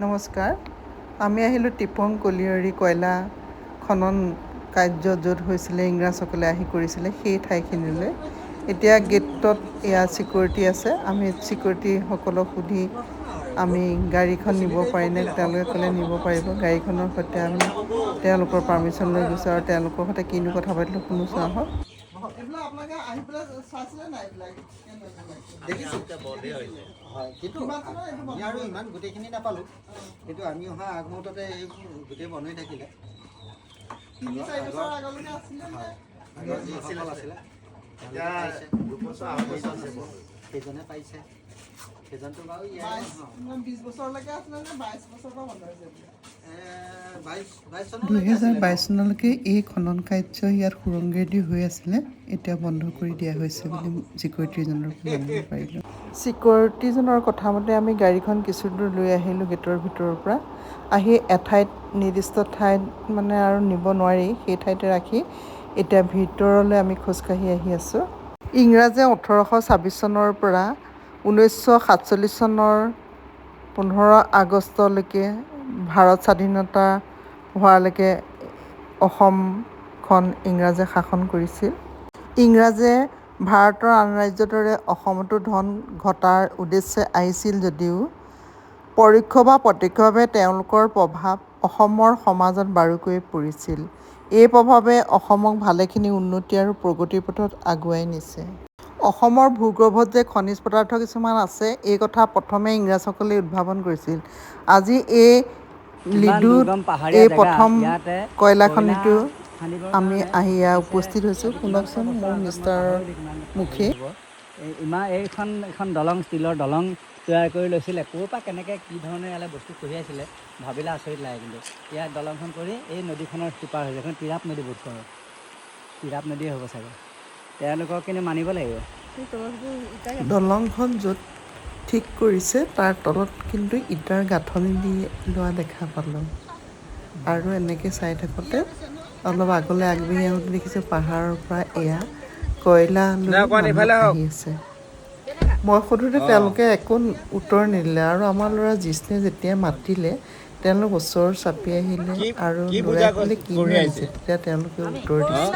নমস্কাৰ। আমি আহিলোঁ টিপং কলিয়ৰী কয়লা খনন কাৰ্য য'ত হৈছিলে, ইংৰাজসকলে আহি কৰিছিলে সেই ঠাইখিনিলৈ। এতিয়া গেটত এয়া ছিকিউৰিটি আছে। আমি ছিকিউৰিটিসকলক সুধি আমি গাড়ীখন নিব পাৰিনে, তেওঁলোকে ক'লে নিব পাৰিব। গাড়ীখনৰ সৈতে আমি তেওঁলোকৰ পাৰ্মিশ্যন লৈ গৈছোঁ আৰু তেওঁলোকৰ সৈতে কিনো কথা পাতিলোঁ শুনিছোঁ আহক। আৰু ইমান গোটেইখিনি নাপালোঁ, কিন্তু আমি অহা আগমুহূৰ্ততে এই গোটেই বন্ধ হৈ থাকিলে। সেইজনে পাইছে, সেইজনটো বাৰু 2022 চনলৈকে এই খনন কাৰ্য ইয়াত সুৰংগেদি হৈ আছিলে। এতিয়া বন্ধ কৰি দিয়া হৈছে বুলি ছিকিউৰিটিজনৰ জানিব পাৰিলোঁ। ছিকিউৰিটিজনৰ কথা মতে আমি গাড়ীখন কিছু দূৰ লৈ আহিলোঁ গেটৰ ভিতৰৰ পৰা। আহি এঠাইত নিৰ্দিষ্ট ঠাইত মানে আৰু নিব নোৱাৰি, সেই ঠাইতে ৰাখি এতিয়া ভিতৰলৈ আমি খোজকাঢ়ি আহি আছোঁ। ইংৰাজে 1826 চনৰ পৰা 1947 চনৰ 15 আগষ্টলৈকে ভাৰত স্বাধীনতা হোৱালৈকে অসমখন ইংৰাজে শাসন কৰিছিল। ইংৰাজে ভাৰতৰ আন ৰাজ্যৰ দৰে অসমতো ধন ঘটাৰ উদ্দেশ্যে আহিছিল যদিও পৰোক্ষ বা প্ৰত্যক্ষভাৱে তেওঁলোকৰ প্ৰভাৱ অসমৰ সমাজত বাৰুকৈয়ে পৰিছিল। এই প্ৰভাৱে অসমক ভালেখিনি উন্নতি আৰু প্ৰগতিৰ পথত আগুৱাই নিছে। অসমৰ ভূগৰ্ভত যে খনিজ পদাৰ্থ কিছুমান আছে, এই কথা প্ৰথমে ইংৰাজসকলে উদ্ভাৱন কৰিছিল। আজি এই লিডুত এই প্ৰথম কয়লা খনিটো আমি আহি উপস্থিত হৈছোঁ। শুনকচোন মোৰ মিষ্টাৰৰ মুখে। এইখন দলং, ষ্টীলৰ দলং তৈয়াৰ কৰি লৈছিলে। ক'ৰ পৰা কেনেকৈ কি ধৰণে ইয়ালৈ বস্তু কঢ়িয়াইছিলে ভাবিলে আচৰিত লাগে। কিন্তু ইয়াত দলংখন কৰি এই নদীখনৰ সিপাৰ হৈছে, এখন তিৰাপ নদী বোধ কৰোঁ, তিৰাপ নদীয়ে হ'ব চাগে। তেওঁলোকক কিন্তু মানিব লাগিব। দলংখন য'ত ঠিক কৰিছে তাৰ তলত কিন্তু ইটাৰ গাঁথনি দি লোৱা দেখা পালোঁ। আৰু এনেকৈ চাই থাকোঁতে অলপ আগলৈ আগবাঢ়ি আহোঁতে দেখিছোঁ পাহাৰৰ পৰা এয়া কয়লা লৈ আহি আছে। মই সোধোতে তেওঁলোকে একো উত্তৰ নিদিলে আৰু আমাৰ ল'ৰা জিষ্ণুৱে যেতিয়া মাতিলে তেওঁলোক ওচৰ চাপি আহিলে আৰু ল'ৰাই ক'লে কি আহিছে, তেতিয়া তেওঁলোকে উত্তৰ দিছে।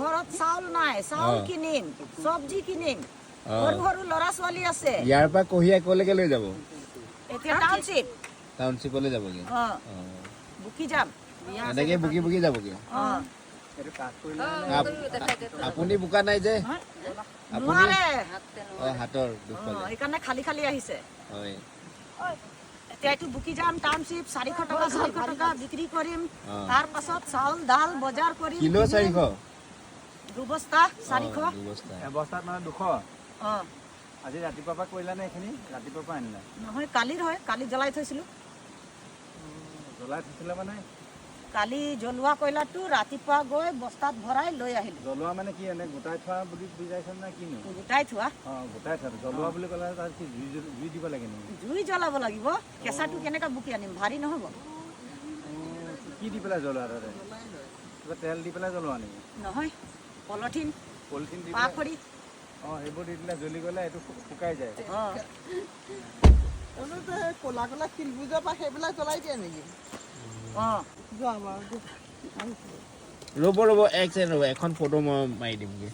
ঘৰত চাউল নাই, চাউল কিনিম, চব্জি কিনিম, সৰু সৰু ল'ৰা ছোৱালী আছে। ইয়াৰ পৰা কঢ়িয়াই ক'লৈকে লৈ যাব? এতিয়া টাউনশ্বিপ, টাউনশ্বিপলৈ যাবগৈ। বুকি যাম, এনেকৈ বুকি বুকি যাবগৈ। আপুনি বোকা নাই যে, হাতৰ দুখ পালে, সেইকাৰণে খালি খালি আহিছে। হয়, এতিয়া এইটো বুকি যাম, টাউনশ্বিপ 400 টকা বিক্ৰী কৰিম। তাৰ পাছত চাউল দাল বজাৰ কৰিম। কিলো 400? দুবস্তা 400। এবস্তাত মানে 200। আজি ৰাতিপুৱাৰ পৰা কৰিলা নে এইখিনি? ৰাতিপুৱাৰ পৰা আনিলা? নহয়, কালিৰ হয়, কালি জ্বলাই থৈছিলোঁ। জ্বলাই থৈছিলে মানে? কালি জ্বলোৱা কয়লাটো ৰাতিপুৱা গৈ বস্তাত ভৰাই লৈ আহিলোঁ। জ্বলোৱা মানে কি, এনে গোটাই থোৱা বুলি বুজাইছে নে কিনো? গোটাই থোৱা। গোটাই থোৱা। জ্বলোৱা বুলি ক'লে তাত কি জুই দিব লাগে নেকি? জুই জ্বলাব লাগিব। কেঁচাটো কেনেকৈ বুকি আনিম, ভাৰী নহ'ব। কি দি পেলাই জ্বলোৱা তাতে? কিবা তেল দি পেলাই জ্বলোৱা নেকি? নহয়, পলিথিন দি পাখৰি। এইবোৰ দি দিলে জ্বলি গ'লে এইটো শুকাই যায়। ক'লা ক'লা শিলগুজৰ পৰা সেইবিলাক জ্বলাই দিয়ে নেকি? ৰ'ব এক ছেকেণ্ড ৰ'ব, এখন ফটো মই মাৰি দিমগৈ।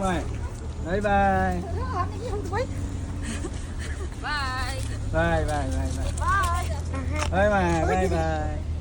Bye bye bye bye bye bye bye bye bye bye bye